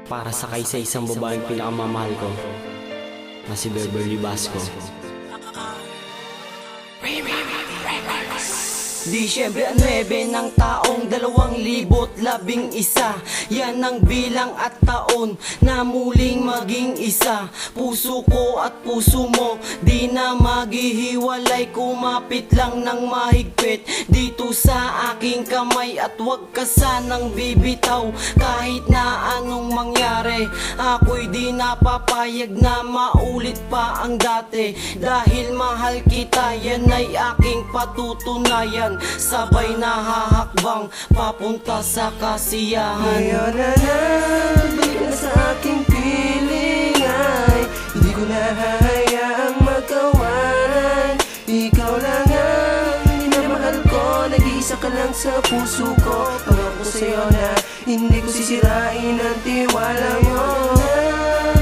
para sakay sa isang babaeng pinakamamahal ko na si Beverly Basco. Disyembre 9 ng taong 2011, yan ang bilang at taon na muling maging isa. Puso ko at puso mo di na maghihiwalay. Kumapit lang ng mahigpit dito sa aking kamay at wag ka sanang bibitaw. Kahit na anong mangyari, ako'y di napapayag na maulit pa ang dati. Dahil mahal kita, yan ay aking patutunayan. Sabay na hahakbang papunta sa kasiyahan. Ngayon na balik na sa aking piling ay hindi ko na hahayaang magkawalan. Ikaw lang ang minamahal ko, nag-iisa ka lang sa puso ko. Pangako sa'yo na hindi ko sisirain ang tiwala mo.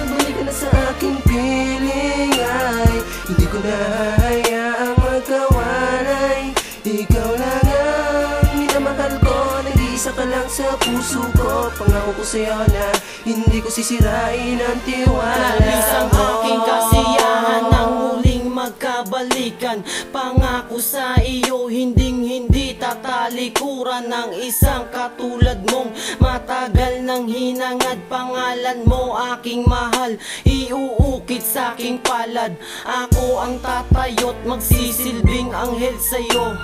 Balik na sa aking piling ay hindi ko na hahayaang magkawalan. Ikaw lang ang minamahal ko, nag-iisa ka lang sa puso ko. Pangako ko sa'yo na hindi ko sisirain ang tiwala Labis ang aking kasiyahan nang muling magkabalikan. Pangako sa iyo, hindi tatalikuran ng isang katulad mong matagal nang hinangad. Pangalan mo aking mahal, iuukit sa aking palad. Ako ang tatayo't magsisilbing anghel sa'yo.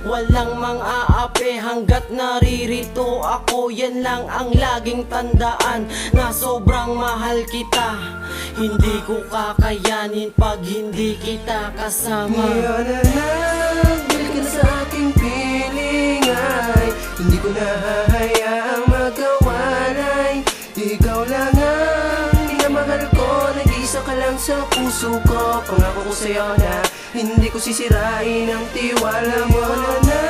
Walang mang-aapi hanggat naririto ako. Yan lang ang laging tandaan, na sobrang mahal kita. Hindi ko kakayanin pag hindi kita kasama. Ngayon na balik ka na sa aking piling ay hindi ko na hahayaang magkawalan. Ikaw lang ang minamahal ko, nag-iisa ka lang sa puso ko. Pangako ko sa'yo na hindi ko sisirain ang tiwala mo. Na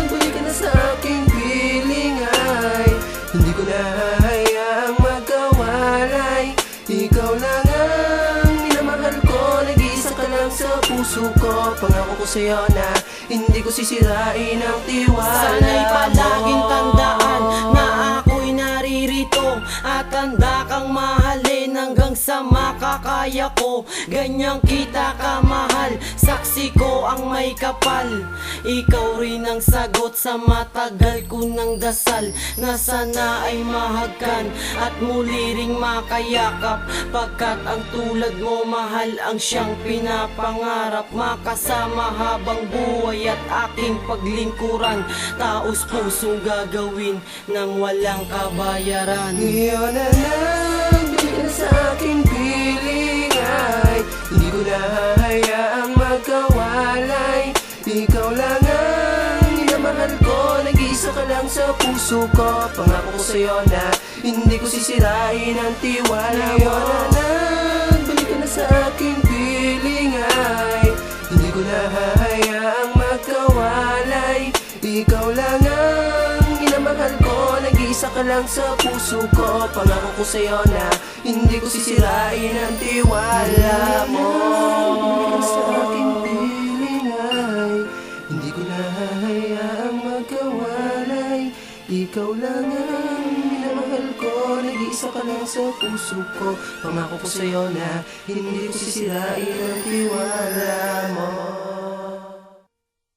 balik ka na sa aking piling ay hindi ko na hahayaang magkawalan. Ikaw lang ang minamahal ko, nag-iisa ka lang sa puso ko. Pangako ko sa'yo na hindi ko sisirain ang tiwala mo. Sana'y palaging tandaan na ako'y naririto at handa kang mahalin hanggang sa makakaya ko. Ganyang kita kamahal, saksi ko ang may kapal. Ikaw rin ang sagot sa matagal ko ng dasal, na sana ay mahagkan at muli ring makayakap. Pagkat ang tulad mo mahal ang siyang pinapangarap. Makasama habang buhay at aking paglingkuran, taos pusong gagawin nang walang kabayaran. Ngayon na balik ka na sa aking piling ay hindi ko na hahayaang magkawalay. Ikaw lang ang minamahal ko, nag-iisa ka lang sa puso ko. Pangako ko sa'yo na hindi ko sisirain ang tiwala mo. Ngayon na balik ka na sa aking piling ay hindi ko na hahayaang magkawalay. Ikaw lang ang minamahal ko, nag-iisa ka lang sa puso ko. Pangako ko sa'yo na hindi ko sisirain ang tiwala mo. Balik ka sa aking piling ay hindi ko na hahayaang magkawalay. Ikaw lang ang minamahal ko, nag-iisa ka lang sa puso ko. Pangako ko sa'yo na hindi ko sisirain ang tiwala mo.